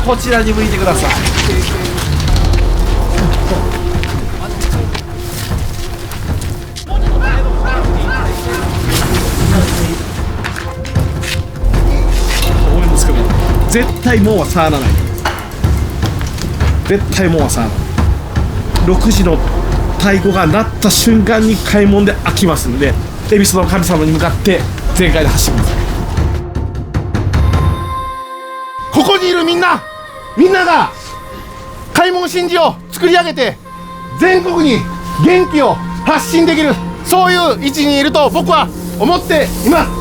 こちらに向いてください。思いますけど、絶対もうは触らない。絶対もうは触らない。6時の太鼓が鳴った瞬間に開門で開きますんで、恵比寿の神様に向かって全開で走ります。ここにいるみんなが開門神事を作り上げて全国に元気を発信できる、そういう位置にいると僕は思っています。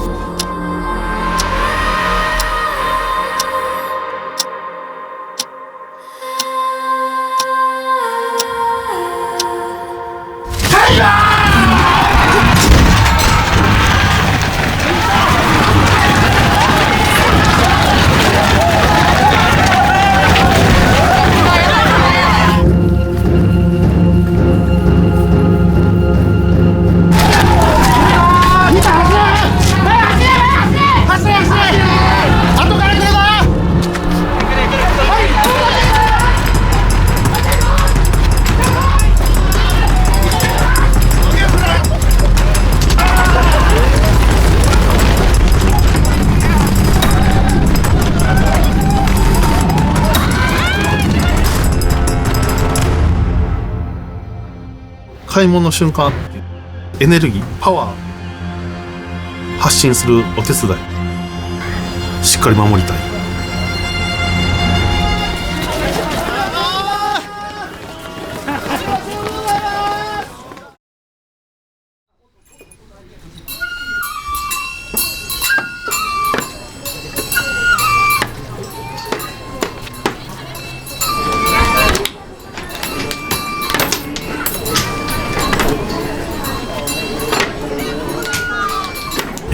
開門の瞬間、エネルギー、パワー発信するお手伝い、しっかり守りたい。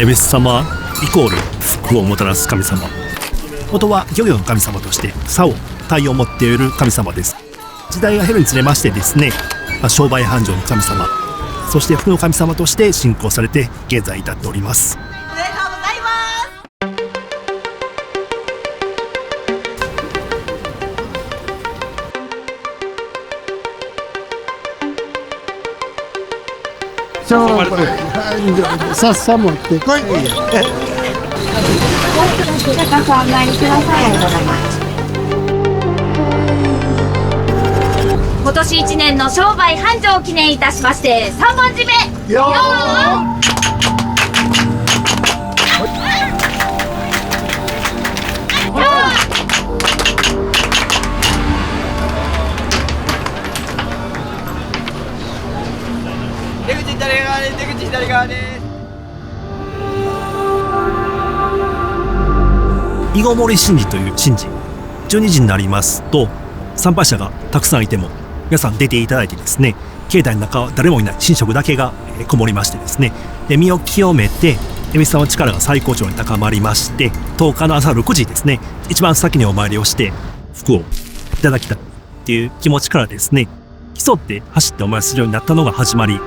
恵比寿様イコール福をもたらす神様。元は漁業の神様として竿、鯛を持っている神様です。時代が経るにつれましてですね、商売繁盛の神様、そして福の神様として信仰されて現在至っております。おめでとうございます。さっさ持ってこい。高く案内ください。今年1年の商売繁盛を記念いたしまして3本締めよー。出口左側です。出口左側です。囲碁盛り神事という神事、12時になりますと参拝者がたくさんいても皆さん出ていただいてですね、境内の中は誰もいない神職だけがこもりましてですね、で身を清めて恵比寿様の力が最高潮に高まりまして、10日の朝6時ですね、一番先にお参りをして福をいただきたいっていう気持ちからですね、競って走ってお参りするようになったのが始まり。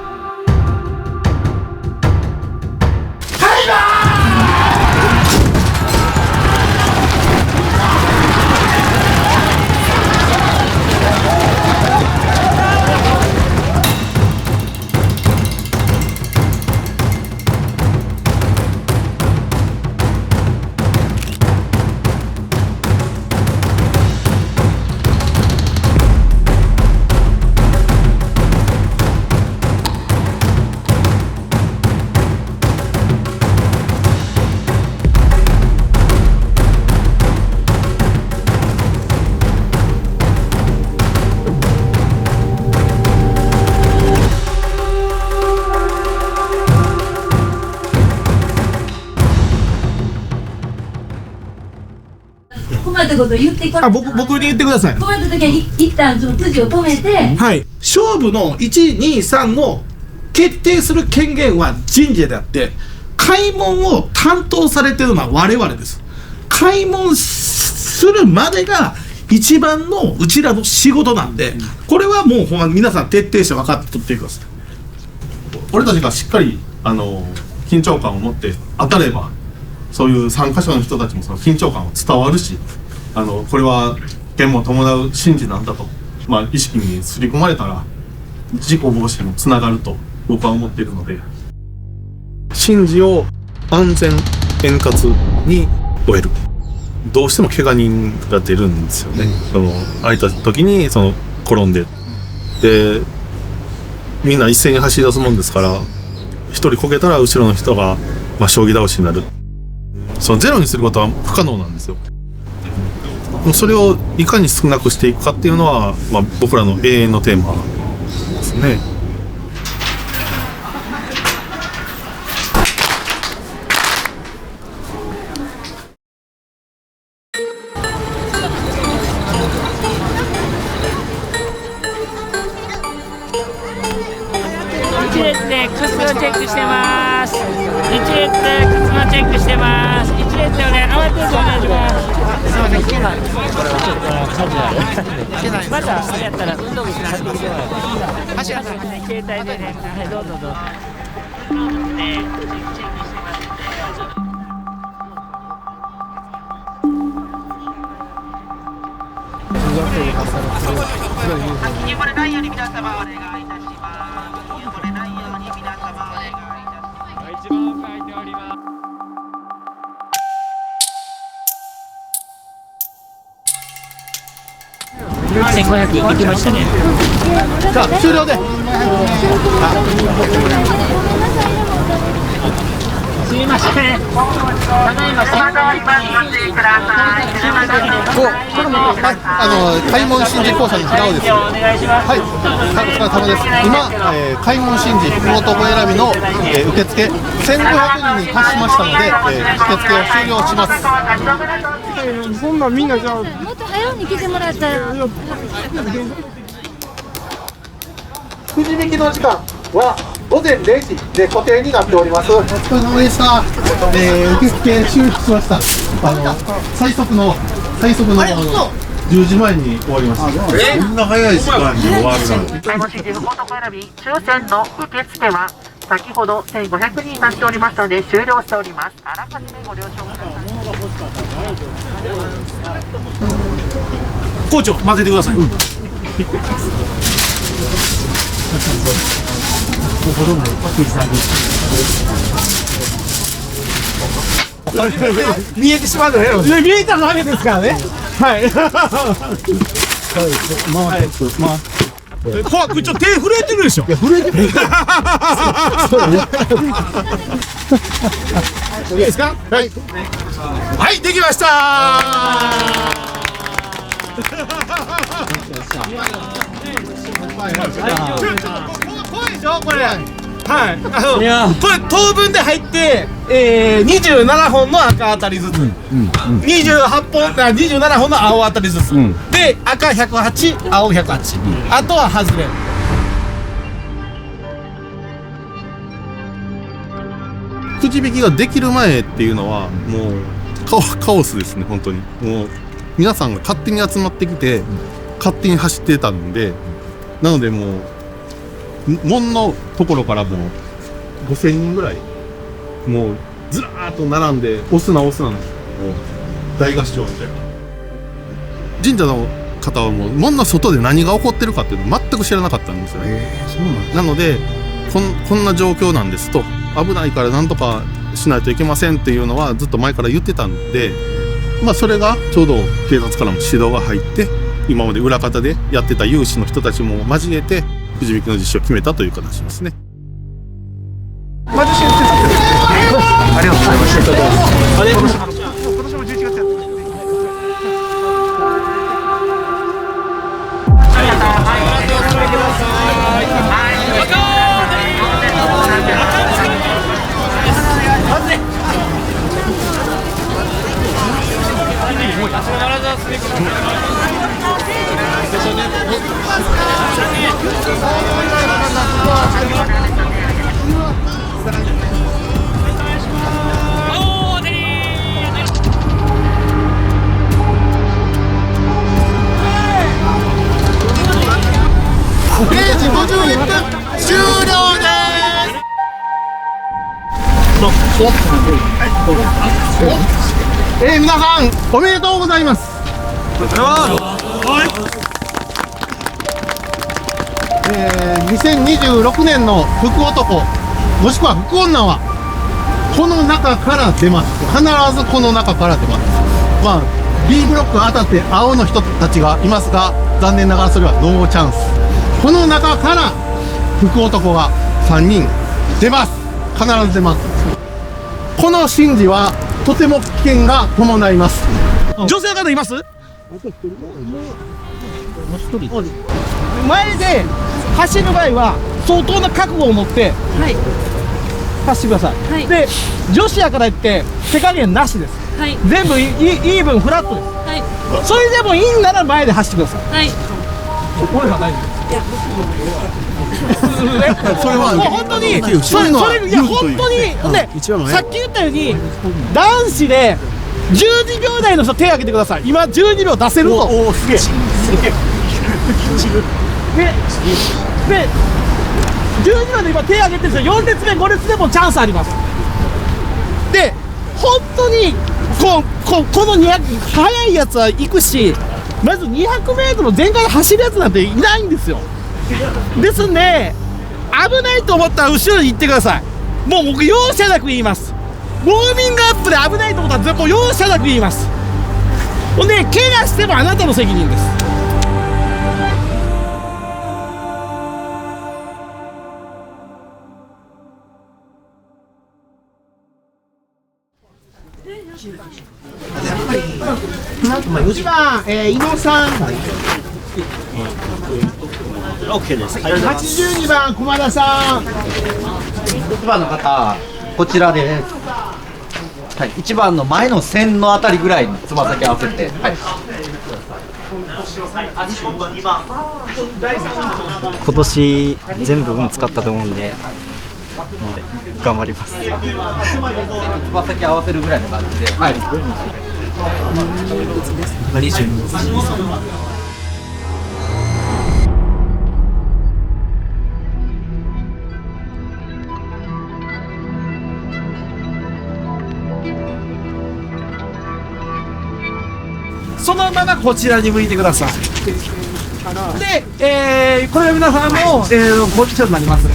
困ったこと言ってこれ。僕に言ってください。困った時は一旦その筋を止めて。はい。勝負の1、2、3の決定する権限は神社であって、開門を担当されているのは我々です。開門するまでが一番のうちらの仕事なんで、これはもうほんま皆さん徹底して分かって取ってください。俺たちがしっかり緊張感を持って当たれば、そういう参加者の人たちもその緊張感を伝わるし、これは剣も伴う神事なんだと、意識に刷り込まれたら事故防止にもつながると僕は思っているので、神事を安全円滑に終える。どうしても怪我人が出るんですよね。空いた時に転んで、でみんな一斉に走り出すもんですから、一人こけたら後ろの人が将棋倒しになる。ゼロにすることは不可能なんですよ。それをいかに少なくしていくかっていうのは、僕らの永遠のテーマですね。一列で靴をチェックしてます。一列で靴のチェックしてます。一列でね、慌てずお願いします。すみません、いけない。またそれやったら運動靴買ってきてください。走らない。携帯でね、はい、どうぞどうぞ。チェックしてます。気漏れないように皆様お願いいたします。気漏れないように皆様お願いいたします。一番書いております。1500いきましたね。さあ終了で。すみません。ただいま開門神事講座の平尾です。お願いします。はい、お疲れ様です。今、開門神事プロトコ選びの、受付1500人に達しましたので、受付を終了します。そんなんみんなじゃあもっと早うに来てもらったらくじ引きの時間は午前0時で固定になっております。お疲れ様でした。受付終了しました。最速の10時前に終わりました。こんな早い時間に終わるなんて。開門神事不法と選び抽選の受付は先ほど1500人になっておりましたので終了しております。あらかじめご了承ください。校長混ぜてください。見えてしまうのよ。見えたらダメですからね。はい。これちょっと手震えてるでしょ。いや震えてる。いいですか。はい。はい、できました怖いでしょこれ。はい。これ等分で入って、27本の赤当たりずつ、27本の青当たりずつ、で赤108、青108、あとは外れ。くじ引きができる前っていうのはもうカオスですね。本当にもう皆さんが勝手に集まってきて勝手に走ってたんで、なのでもう門のところからもう5000人ぐらいもうずらーっと並んで押すなもう大合唱みたいな。神社の方はもう門の外で何が起こってるかっていうのを全く知らなかったんですよね。なのでこんな状況なんですと、危ないからなんとかしないといけませんっていうのはずっと前から言ってたんで、それがちょうど警察からも指導が入って、今まで裏方でやってた有志の人たちも交えてくじ引きの実施を決めたという形ですね。ありがとうございました。今年も11月やってます。0時51分終了です。皆さんおめでとうございます。2026年の福男もしくは福女はこの中から出ます。必ずこの中から出ます。まあ B ブロック当たって青の人たちがいますが、残念ながらそれはノーチャンス。この中から福男が3人出ます。必ず出ます。この神事はとても危険が伴います。女性の方います？前で走る場合は相当な覚悟を持ってはい走ってください、はいで女子やから言って手加減なしです。はい全部イーブンフラットです。はいそれでもいいんなら前で走ってください。はい俺は大丈夫それはもう本当にそういうのはいや本当にね、さっき言ったように男子で12秒台の人手を挙げてください。今12秒出せると。おおすげえで12秒で今手を挙げてる人4列目5列目もチャンスあります。で本当にこの200速いやつは行くし、まず 200m 全開で走るやつなんていないんですよ。ですんで危ないと思ったら後ろに行ってください。もう僕容赦なく言います。ウォーミングアップで危ないと思ったらもう容赦なく言います。ほんで怪我してもあなたの責任です。1番、伊野さん、OK です。 82番駒田さん、1番の方、こちらです。はい、1番の前の線のあたりぐらいにつま先合わせて、はい、今年全部運使ったと思うんで、頑張ります。つま先合わせるぐらいの感じで、はい、そのままこちらに向いてください。で、これが皆さんの、ポジションになります。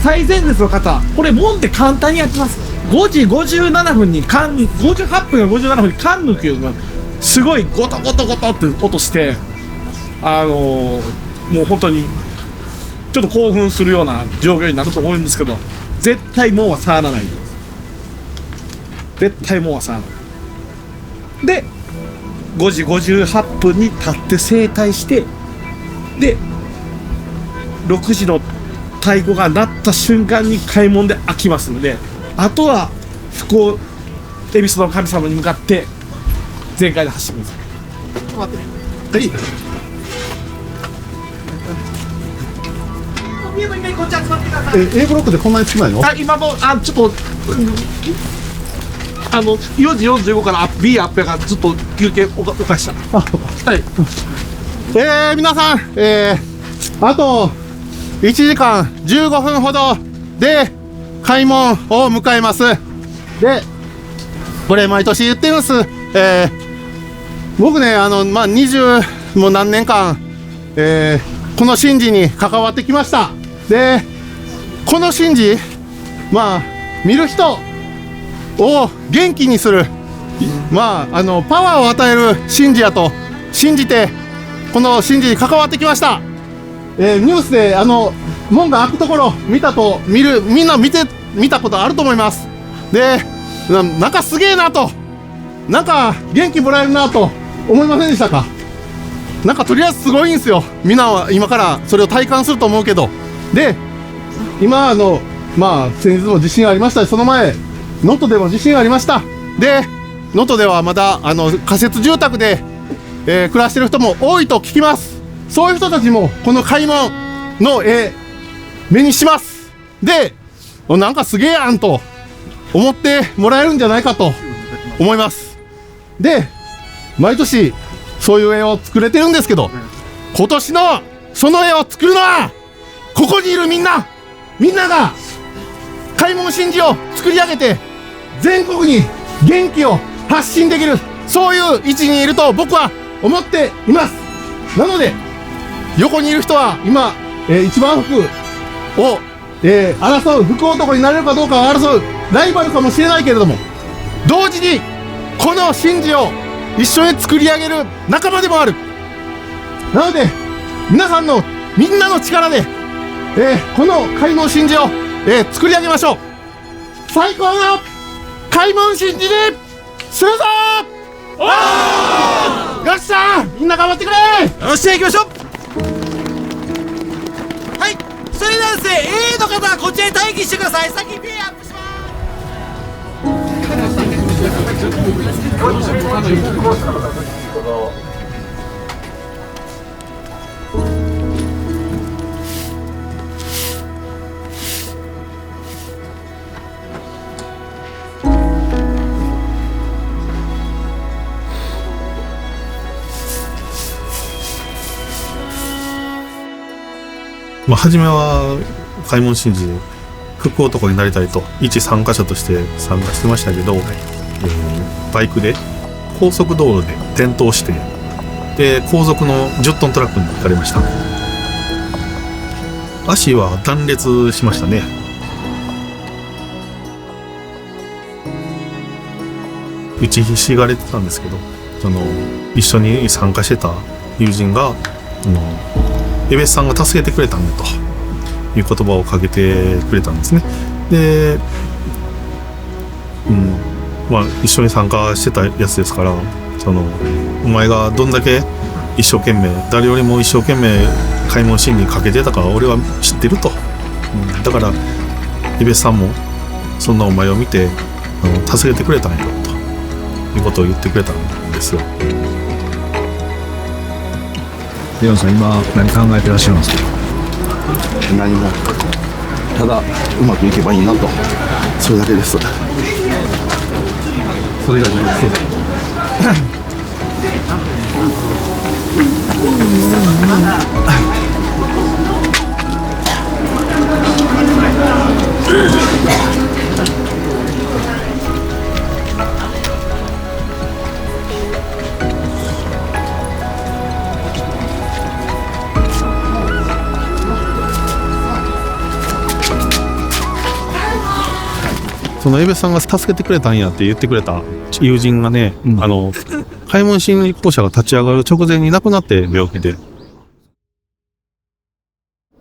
最前列の方、これ門って簡単にやってます。5時57分に58分か57分に缶抜くようなすごいゴトゴトゴトって音してもう本当にちょっと興奮するような状況になると思うんですけど、絶対門は触らないです。絶対門は触らないで5時58分に立って整体してで6時の太鼓が鳴った瞬間に開門で開きますので、あとは恵比寿の神様に向かって全開で走ってください。待ってね。はい。こっち集まってください。A ブロックでこんなに少ないの？今もちょっと4時45から B アップやからずっと休憩おかした。はい。皆さん、あと1時間15分ほどで開門を迎えます。で、これ毎年言ってます。僕ね、20も何年間、この神事に関わってきました。で、この神事、見る人を元気にする、パワーを与える神事やと信じて、この神事に関わってきました。ニュースで門が開くところみんな見たことあると思います。で、なんかすげえなと、なんか元気もらえるなと思いませんでしたか？なんかとりあえずすごいんですよ。みんなは今からそれを体感すると思うけど、で今先日も地震ありましたし、その前能登でも地震ありました。で能登ではまだ仮設住宅で、暮らしてる人も多いと聞きます。そういう人たちもこの開門の目にします。で、なんかすげえやんと思ってもらえるんじゃないかと思います。で、毎年そういう絵を作れてるんですけど、今年のその絵を作るのはここにいるみんなが開門神事を作り上げて全国に元気を発信できる、そういう位置にいると僕は思っています。なので横にいる人は今、一番福を、争う福男になれるかどうかを争うライバルかもしれないけれども、同時にこの神事を一緒に作り上げる仲間でもある。なのでみんなの力で、この開門神事を、作り上げましょう。最高の開門神事でするぞー。よっしゃー、みんな頑張ってくれ。よっしゃ行きましょう。はい、それではですね A の方はこちらに待機してください。先に P アップします。初めは開門神事福男になりたいと一参加者として参加してましたけど、バイクで高速道路で転倒して、で後続の10トントラックにひかれました。足は断裂しましたね。打ちひしがれてたんですけど、一緒に参加してた友人がエベスさんが助けてくれたんだという言葉をかけてくれたんですね。で、一緒に参加してたやつですから、お前がどんだけ一生懸命、誰よりも一生懸命開門神にかけてたか俺は知ってると、だからエベスさんもそんなお前を見て助けてくれたんやということを言ってくれたんですよ。レオンさん、今何考えてらっしゃるんですか？何も、ただうまくいけばいいなと、それだけです。それがそうそのエベスさんが助けてくれたんやって言ってくれた友人がね、開門神立校舎が立ち上がる直前に亡くなって病気で、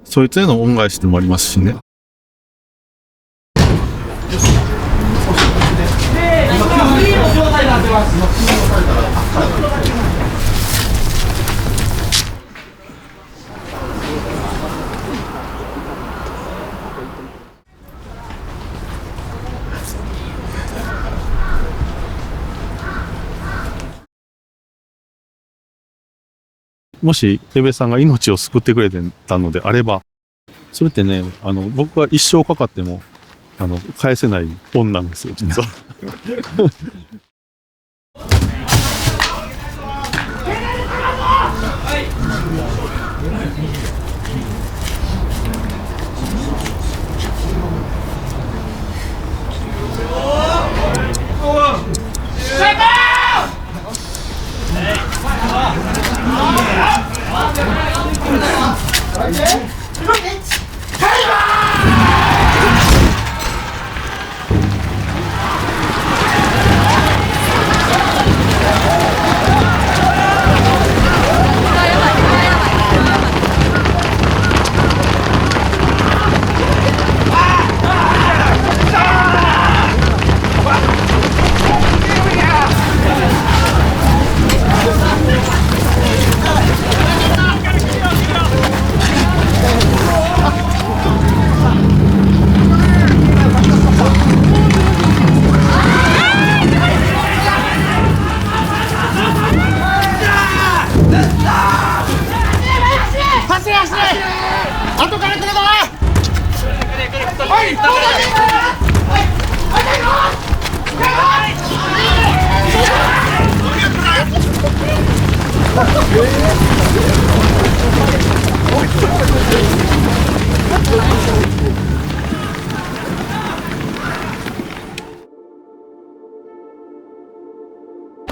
そいつへの恩返しでもありますしね。もしエベさんが命を救ってくれてたのであれば、それってね、僕は一生かかっても返せない恩なんですよ、実は。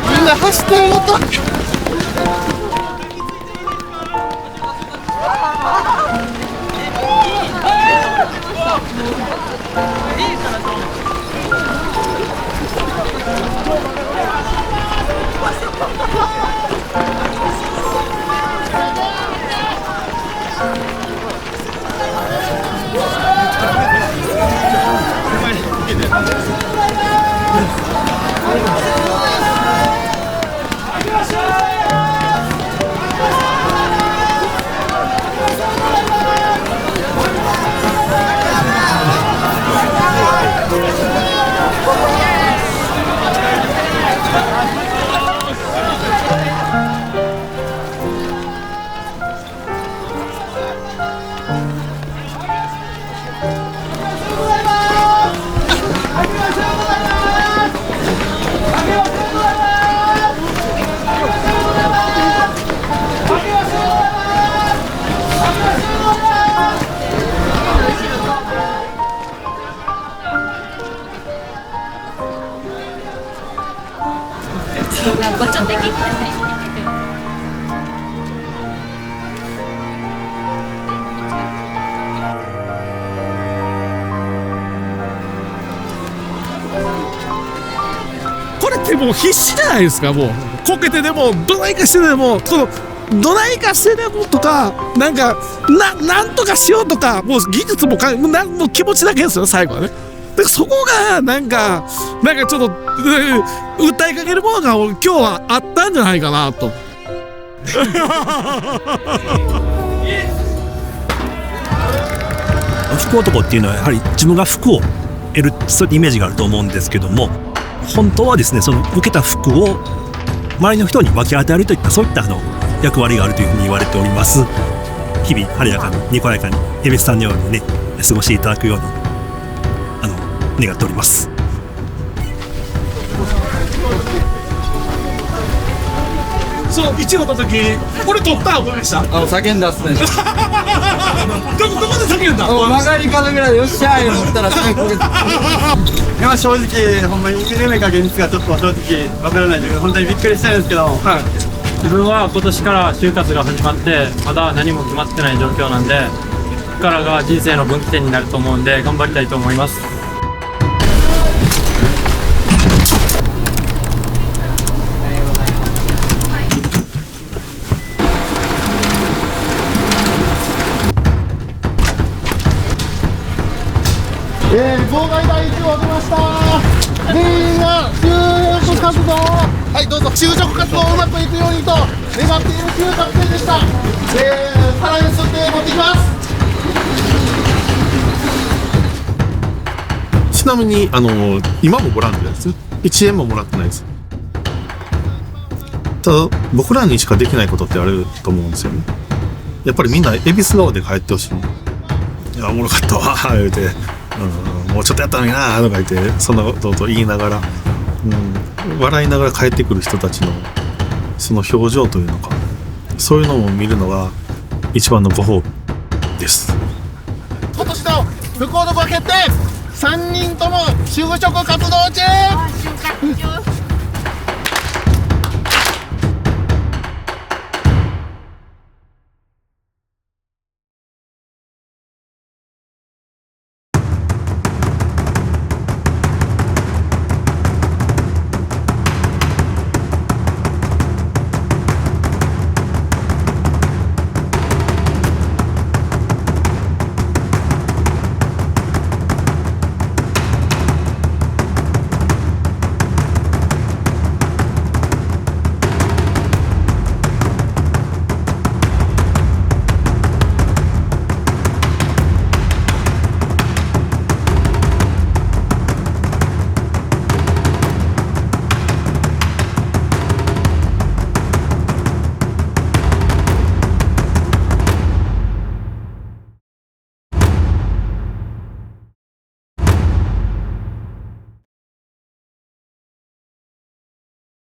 みんな走ってるのとごちょ的。これってもう必死じゃないですか。もうこけてでもどないかしてでもどないかしてでもとかなんとかしようとかもう技術ももう気持ちだけですよ最後はね。でそこがなんかちょっと、訴えかけるものが今日はあったんじゃないかなと。福男っていうのはやはり自分が服を得るそういうイメージがあると思うんですけども、本当はですねその受けた服を周りの人に分け与えるといったそういった役割があるというふうに言われております。日々晴れやかににこやかにエベスさんのようにね過ごしていただくように願っております。そう1位取った時これ取った思いました。叫んだっすね。どこで叫んだ。曲がり角ぐらいでよっしゃー思ったら最後今正直ほんまに夢か現実がちょっと正直わからないというか本当にびっくりしたんですけど、自分は今年から就活が始まってまだ何も決まってない状況なんで、ここからが人生の分岐点になると思うんで頑張りたいと思います。妨害第1を出ました。全員が就職活動をはいどうぞ就職活動をうまくいくようにと願っている就活生でした。さらに吸って持ってきます。ちなみに今もボランティアです。1円ももらってないです。ただ僕らにしかできないことってあると思うんですよね。やっぱりみんな恵比寿顔で帰ってほしい。いやおもろかったわ言うて、もうちょっとやったのになとか言ってそんなことと言いながら、笑いながら帰ってくる人たちのその表情というのか、そういうのを見るのが一番のご褒美です。今年の福男決定。3人とも就職活動中。